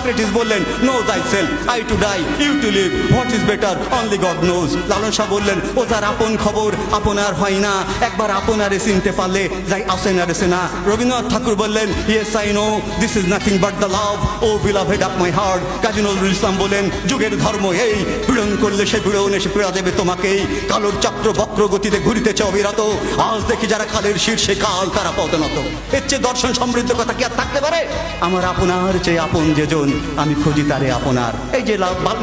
Socrates বললেন, know thy self, I to die, you to live, what is better only God knows. Lalon Shah বললেন, ও যার আপন খবর আপনার হয় না, একবার আপনারে চিনতে পারলে যাই আসেনারে চেনা। রবীন্দ্রনাথ ঠাকুর বললেন, yes I know this is nothing but the love, O beloved of my heart. Kazi Nazrul Islam বলেন, যুগের ধর্ম এই, পীড়ন করলে সে পীড়ন এসে পীড়া দেবে তোমাকেই। কালোর চক্র বক্র গতিতে ঘুরিতেছে অবিরত, আজ দেখি যারা কালের শীর্ষে কাল তারা পতনত। এর চেয়ে দর্শন সমৃদ্ধ কথা কি আর থাকতে পারে? আমার আপনার চেয়ে আপন যেজন, আমি খুঁজি তারে আপনার। এই যে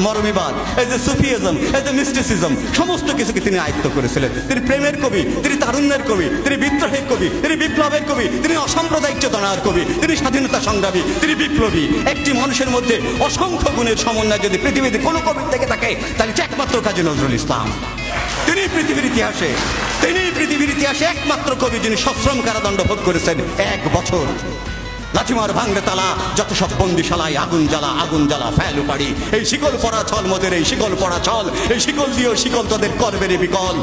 মরমিবাদ, এই যে সুফিজম, এই যে মিস্টিসিজম, সমস্ত কিছুকে তিনি আয়ত্ত করেছিলেন। তিনি প্রেমের কবি, তিনি তারুণ্যের কবি, তিনি বিদ্রোহের কবি, তিনি বিপ্লবের কবি, তিনি অসাম্প্রদায়িক চেতনার কবি, তিনি স্বাধীনতা সংগ্রামী, তিনি বিপ্লবী। একটি মানুষের মধ্যে অসংখ্য গুণের সমন্বয় যদি পৃথিবীতে কোনো কবি থেকে থাকে, তাহলে একমাত্র কাজী নজরুল ইসলাম। তিনি পৃথিবীর ইতিহাসে একমাত্র কবি যিনি সশ্রম কারাদণ্ড ভোগ করেছেন 1 বছর। লাঠিমার ভাঙড়ে তালা, যত সব বন্দিশালায় আগুন জ্বালা ফেলু পাড়ি। এই শিকল পড়া ছল মোদের, এই শিকল পড়া ছল, এই শিকল দিয়েও শিকল তোদের করবে বিকল।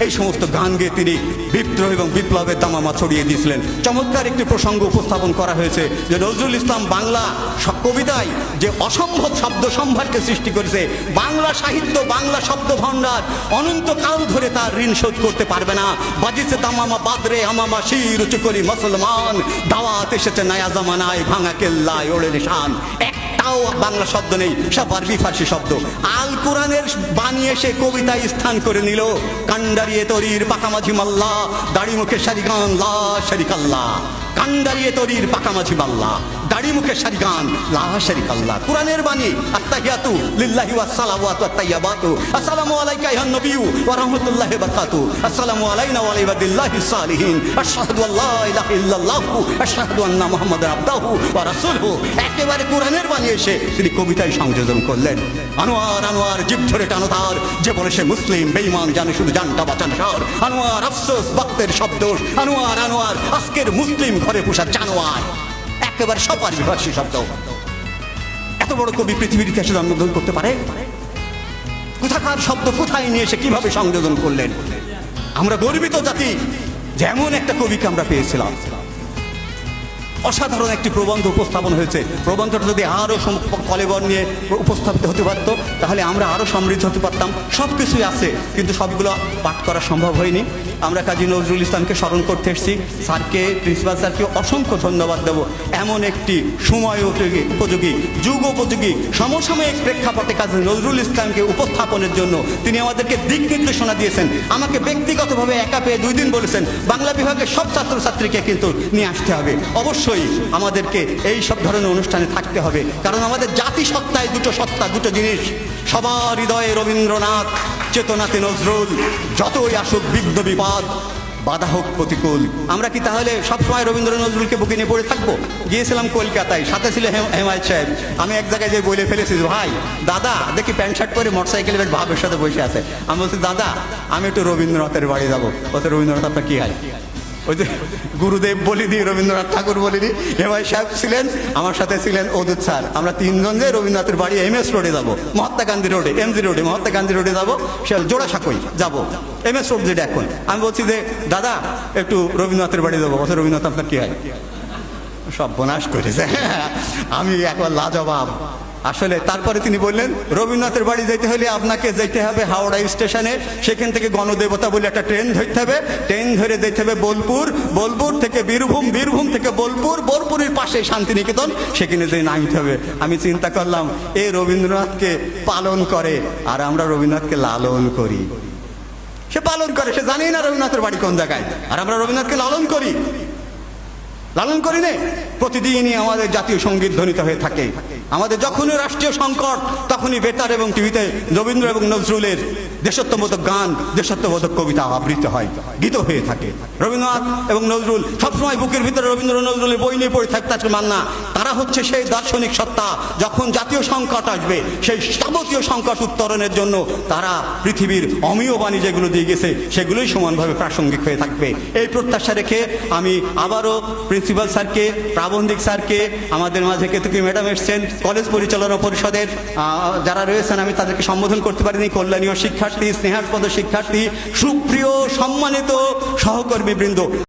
এই সমস্ত গান গেয়ে তিনি বিদ্রোহ এবং বিপ্লবের দামামা ছড়িয়ে দিয়েছিলেন। চমৎকার একটি প্রসঙ্গ উপস্থাপন করা হয়েছে যে নজরুল ইসলাম বাংলা কবিতায় যে অসম্ভব শব্দ সম্ভারকে সৃষ্টি করেছে। বাংলা সাহিত্য, বাংলা শব্দ ভাণ্ডার অনন্তকাল ধরে তার ঋণ শোধ করতে পারবে না। বাজিছে দামামা বাদরে আমামা শির উঁচু করি মুসলমান, দাওয়াত এসেছে নয়া জামানায় ভাঙা কেল্লায় ওড়ে নিশান। একটাও বাংলা শব্দ নেই, সব আরবি ফার্সি শব্দ। আল কোরআনের বানিয়ে সে কবিতায় স্থান করে নিল। কান্ডারিয়ে তরির পাকামাঝি মাল্লা, দাড়ি মুখে সারিগান লা শারিকাল্লাহ। কান্ডারিয়ে তরির পাকামাঝি মাল্লা, দাড়ি মুখে সারিগান লা শারিকাল্লাহ। কোরআনের বাণী, আত্তাহিয়াতু লিল্লাহি ওয়াস সালাওয়াতু ওয়াত তাইয়্যিবাতু, আসসালামু আলাইকা আইয়ুহান নবিয়্যু ওয়া রাহমাতুল্লাহি ওয়া বারাকাতুহু, আসসালামু আলাইনা ওয়া আলা ইবাদিল্লাহিস সালিহিন, আশহাদু আল্লা ইলাহা ইল্লাল্লাহু আশহাদু আন্না মুহাম্মাদান আবদুহু ওয়া রাসূলুহু। একেবারে কোরআনের বাণী এসে তিনি কবিতায় সংযোজন করলেন। আনোয়ার জিভ ধরে টানো তার, যে বলে সে মুসলিম বেঈমান জানে শুধু জানটা বাঁচান সার। আনোয়ার আফসোস ভক্তের শব্দ, আনোয়ার আজকের মুসলিম ঘরে পোষা জানোয়ার। একেবারে সব আরবি ফার্সি শব্দ। এত বড় কবি পৃথিবীর ইতিহাসে জন্মগ্রহণ করতে পারে? কোথাকার শব্দ কোথায় নিয়ে এসে কিভাবে সংযোজন করলেন? আমরা গর্বিত জাতি, যেমন একটা কবিকে আমরা পেয়েছিলাম। অসাধারণ একটি প্রবন্ধ উপস্থাপন হয়েছে। প্রবন্ধটা যদি আরও কলেবর নিয়ে উপস্থাপিত হতে পারত, তাহলে আমরা আরও সমৃদ্ধ হতে পারতাম। সব কিছুই আছে, কিন্তু সবগুলো পাঠ করা সম্ভব হয়নি। আমরা কাজী নজরুল ইসলামকে স্মরণ করতে এসেছি। স্যারকে, প্রিন্সিপাল স্যারকে অসংখ্য ধন্যবাদ দেব। এমন একটি সময় উপযোগী, যুগ উপযোগী, সমসাময়িক প্রেক্ষাপটে কাজী নজরুল ইসলামকে উপস্থাপনের জন্য তিনি আমাদেরকে দিক নির্দেশনা দিয়েছেন। আমাকে ব্যক্তিগতভাবে একা পেয়ে 2 দিন বলেছেন, বাংলা বিভাগের সব ছাত্রছাত্রীকে কিন্তু নিয়ে আসতে হবে। অবশ্যই আমাদেরকে এই সব ধরনের অনুষ্ঠানে থাকতে হবে, কারণ আমাদের জাতিসত্তায় দুটো সত্তা, দুটো জিনিস। সবার হৃদয়ে রবীন্দ্রনাথ, চেতনাতে নজরুল। যতই আসুক বিঘ্ন বিপদ, বাধা হোক প্রতিকূল, আমরা কি তাহলে সবসময় রবীন্দ্র নজরুলকে বুকে নিয়ে পড়ে থাকবো? গিয়েছিলাম কলকাতায়, সাথে ছিল হেমায়ত সাহেব। আমি এক জায়গায় যে বলে ফেলেছি, ভাই দাদা দেখি প্যান্ট শার্ট পরে মোটরসাইকেলের বেশ ভাবের সাথে বসে আছে। আমি বলছি, দাদা আমি একটু রবীন্দ্রনাথের বাড়ি যাবো। বলতে, রবীন্দ্রনাথ আপনার কি হয়? ওই যে গুরুদেব বলিনি, রবীন্দ্রনাথ ঠাকুর বলিনি। হেমায় সাহেব ছিলেন, আমার সাথে ছিলেন অদূত স্যার। আমরা 3 জন যে রবীন্দ্রনাথের বাড়ি MS রোডে যাবো, মহাত্মা গান্ধী রোডে, MG রোডে, মহাত্মা গান্ধী রোডে যাবো, সে জোড়াসাঁকোই যাবো, MS রোড যেটা এখন। আমি বলছি যে দাদা একটু রবীন্দ্রনাথের বাড়ি যাবো। বলছে, রবীন্দ্রনাথ আপনার কি হয়? সব বনাশ করেছে। আমি একবার লাজবাব। আসলে তারপরে তিনি বললেন, রবীন্দ্রনাথের বাড়ি যেতে হলে আপনাকে যেতে হবে হাওড়া স্টেশনে, সেখান থেকে গণদেবতা বলে একটা ট্রেন ধরতে হবে, ট্রেন ধরে যেতে হবে বোলপুর, বোলপুর থেকে বীরভূম, বীরভূম থেকে বোলপুর, বোলপুরের পাশে শান্তিনিকেতন, সেখানে যেয়ে নামতে হবে। আমি চিন্তা করলাম, এ রবীন্দ্রনাথকে পালন করে আর আমরা রবীন্দ্রনাথকে লালন করি। সে পালন করে, সে জানেই না রবীন্দ্রনাথের বাড়ি কোন জায়গায়, আর আমরা রবীন্দ্রনাথকে লালন করি। লালন করি না? প্রতিদিনই আমাদের জাতীয় সঙ্গীত ধ্বনিত হয়ে থাকে। আমাদের যখনই রাষ্ট্রীয় সংকট, তখনই বেতার এবং টিভিতে রবীন্দ্র এবং নজরুলের দেশাত্মবোধক গান, দেশাত্মবোধক কবিতা আবৃত্ত হয়, গীত হয়ে থাকে। রবীন্দ্রনাথ এবং নজরুল সবসময় বুকের ভিতরে রবীন্দ্র নজরুলের বই নিয়ে পড়ে থাকতে মান্না। তারা হচ্ছে সেই দার্শনিক সত্তা, যখন জাতীয় সংকট আসবে, সেই যাবতীয় সংকট উত্তরণের জন্য তারা পৃথিবীর অমীয় বাণী যেগুলো দিয়ে গেছে, সেগুলোই সমানভাবে প্রাসঙ্গিক হয়ে থাকবে। এই প্রত্যাশা রেখে আমি আবারও প্রিন্সিপাল স্যারকে, প্রাবন্ধিক স্যারকে, আমাদের মাঝে কেতকী ম্যাডাম এসছেন, কলেজ পরিচালনা পরিষদের যারা রয়েছেন, আমি তাদেরকে সম্বোধন করতে পারিনি, কল্যাণীয় শিক্ষার্থী, স্নেহাস্পদ শিক্ষার্থী, সুপ্রিয় সম্মানিত সহকর্মীবৃন্দ।